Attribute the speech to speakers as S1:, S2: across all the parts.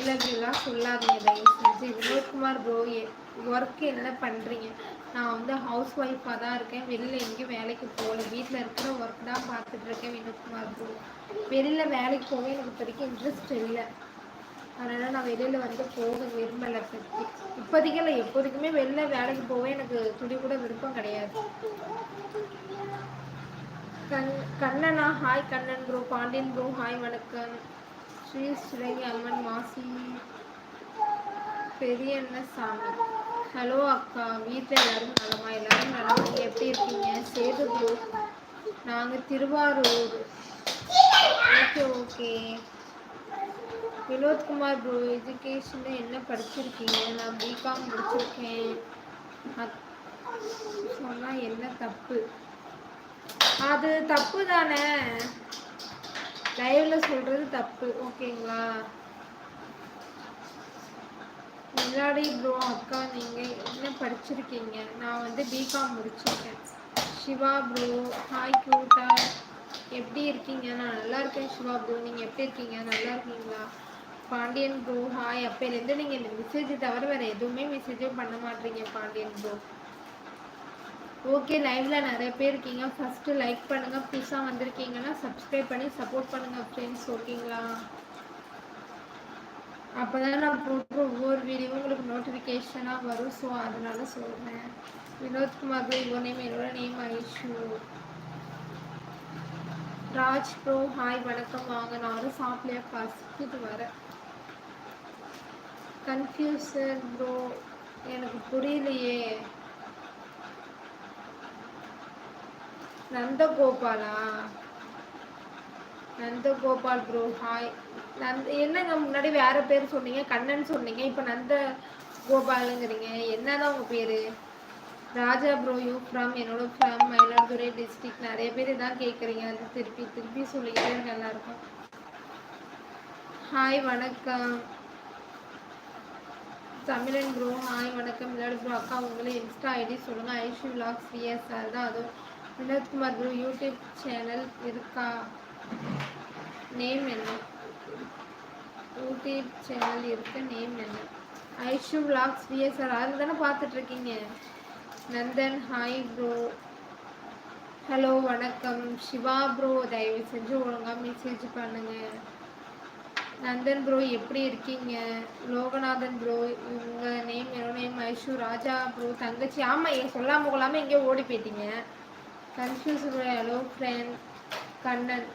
S1: Love யூலாம் சொல்லாதீங்க தயவு செஞ்சு. வினோத்குமார் ப்ரோ ஒர்க் என்ன பண்ணுறீங்க? நான் வந்து ஹவுஸ் ஒய்ஃபாக தான் இருக்கேன். வெளியில் எங்கேயும் வேலைக்கு போகல. வீட்டில் இருக்கிற ஒர்க் தான் பார்த்துட்ருக்கேன் வினோத்குமார் ப்ரோ. வெளியில் வேலைக்கு போக எனக்கு இப்போதைக்கு இன்ட்ரெஸ்ட் இல்லை. அதனால் நான் வெளியில் வந்து போக விரும்பலை. இப்போதைக்கு இல்லை, எப்போதைக்குமே வெளியில் வேலைக்கு போக எனக்கு துளி கூட விருப்பம் கிடையாது. கண்ணனா hi Kannan bro. Pandian bro hi வணக்கம். ஸ்ரீ சிலங்கி அம்மன் மாசி பெரியண்ண சாமி ஹலோ அக்கா. வீட்டில் எல்லாரும் நலமா? எல்லாரும் நலமா? நீங்கள் எப்படி இருக்கீங்க? சேது ப்ரோ நாங்கள் Thiruvarur. Okay okay. Vinothkumar bro எஜுகேஷனில் என்ன படிச்சிருக்கீங்க? நான் பிகாம் முடிச்சிருக்கேன். சொன்னால் என்ன தப்பு? அது தப்பு தானே, லைவ்ல சொல்றது தப்பு. ஓகேங்களா? முன்னாடி ப்ரோ அக்கா நீங்கள் என்ன படிச்சிருக்கீங்க? நான் வந்து பிகாம் முடிச்சிருக்கேன். சிவா ப்ரோ ஹாய் க்யூட்டா, எப்படி இருக்கீங்க? நான் நல்லா இருக்கேன் சிவா ப்ரோ. நீங்கள் எப்படி இருக்கீங்க? நல்லா இருக்கீங்களா? Pandian bro hi. அப்போலேருந்து நீங்கள் இந்த மெசேஜ் தவிர வேறு எதுவுமே மெசேஜே பண்ண மாட்டீங்க பாண்டியன் ப்ரோ. ஓகே, லைவ்ல நிறைய பேர் இருக்கீங்க. ஃபர்ஸ்ட் லைக் பண்ணுங்க. புதுசாக வந்திருக்கீங்கன்னா சப்ஸ்கிரைப் பண்ணி சப்போர்ட் பண்ணுங்க ஃப்ரெண்ட்ஸ். ஓகேங்களா? அப்போதான் நான் போட்டு ஒவ்வொரு வீடியோ உங்களுக்கு நோட்டிஃபிகேஷனாக வரும். ஸோ அதனால சொல்கிறேன். Vinothkumar bro your name? என்னோட name Aishu. Raj bro hi வணக்கம். வாங்க. நானும் சாப்பிட்லையா, பசிக்குது வர. கன்ஃபியூசன் ப்ரோ எனக்கு புரியலையே. நந்தகோபாலா? Nandagopal bro hi. என்னங்க முன்னாடி வேற பேர் சொன்னீங்க, கண்ணன் சொன்னீங்க, இப்போ நந்த கோபாலுங்கிறீங்க. என்னதான் உங்க பேரு? ராஜா ப்ரோ யூ ஃப்ரம்? என்னோட ஃப்ரம் மயிலாடுதுறை டிஸ்ட்ரிக்ட். நிறைய பேர் இதான் கேட்குறீங்க. அது திருப்பி திருப்பி சொல்லிக்கிட்டே இருக்க எல்லாருக்கும். ஹாய் வணக்கம். தமிழன் ப்ரோ ஹாய் வணக்கம். விளையாடு ப்ரோ அக்கா உங்களை இன்ஸ்டா ஐடி சொல்லுங்க. ஐஷு விலாக்ஸ் விஎஸ்ஆர் தான். அதுவும் வினோத்குமார் ப்ரோ யூடியூப் சேனல் இருக்கா? நேம் என்ன? யூடியூப் சேனல் இருக்க நேம் என்ன? Aishu vlogs VSR. அதில் தானே பார்த்துட்ருக்கீங்க. Nandan hi bro. ஹலோ வணக்கம். சிவா ப்ரோ தயவு செஞ்சு ஒழுங்காக மெசேஜ் பண்ணுங்க. நந்தன் ப்ரோ எப்படி இருக்கீங்க? லோகநாதன் ப்ரோ உங்கள் நேம்? என்னோட நேம் ஐஷு. ராஜா ப்ரோ தங்கச்சி. ஆமாம், ஏன் சொல்லாமல் கொள்ளாமல் எங்கேயோ ஓடி போயிட்டீங்க. Confuse bro. Hello friend Kannan.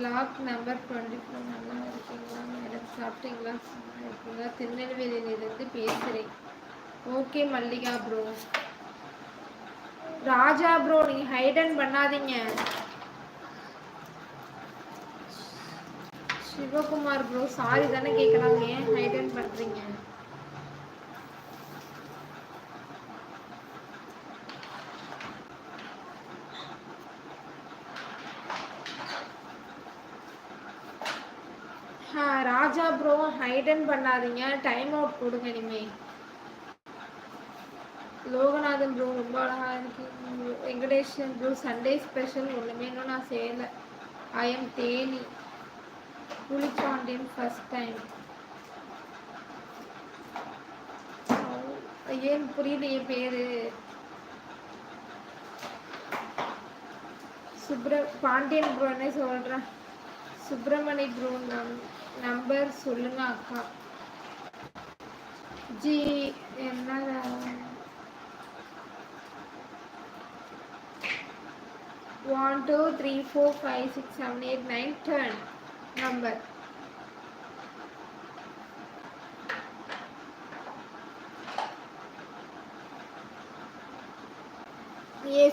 S1: லாக் நம்பர் 24. நல்லா இருக்கீங்களா மேடம்? சாப்பிட்டீங்களா? இருக்கீங்களா? திருநெல்வேலியிலிருந்து பேசுகிறேன். Okay Mallika bro. Raja bro நீங்கள் ஹைடன் பண்ணாதீங்க. சிவகுமார் ப்ரோ சாரி தானே கேட்குறாங்க, ஏன் ஹைடன் பண்ணுறீங்க? ராஜா ப்ரோ ஹைடன் பண்ணாதீங்க, டைம் அவுட் கொடுங்க இனிமே. லோகநாதன் ப்ரோ ரொம்ப அழகா இருக்கு. வெங்கடேஷன் ப்ரோ சண்டே ஸ்பெஷல் ஒன்றுமே இன்னும் நான் செய்யலை. I am Theni. Pulipandian first time. ஏன் புரியலையே பேரு? பாண்டியன் ப்ரோ என்ன சொல்கிறேன். சுப்பிரமணி ப்ரோ நம்பர் சொல்லுங்க அக்கா. ஜி என்ன 1 2 3 4 5 6 7 8 9 10 நம்பர்.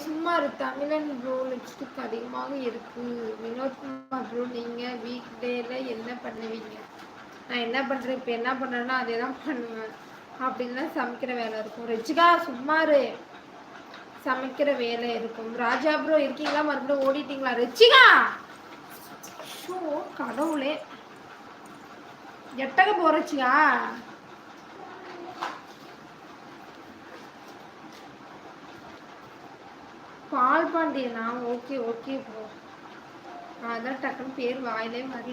S1: சும்மா தமிழன் ப்ரோ லிப்ஸ்டிக் அதிகமாக இருக்கு. வினோத்குமார் ப்ரோ நீங்கள் வீக் டேல என்ன பண்ணுவீங்க? நான் என்ன பண்ணுறேன், இப்போ என்ன பண்ணுறேன்னா அதே தான் பண்ணுவேன். அப்படின்னா சமைக்கிற வேலை இருக்கும். ரிச்சிகா சும்மாரு, சமைக்கிற வேலை இருக்கும். ராஜா ப்ரோ இருக்கீங்களா? மறுபடியும் ஓடிட்டீங்களா? ரிச்சிகா ஷோ கடவுளே, எட்டக போறச்சியா? பால் பாண்டியனா? Okay okay bro. அதான் டக்குன்னு பேர் வாயிலே வரல.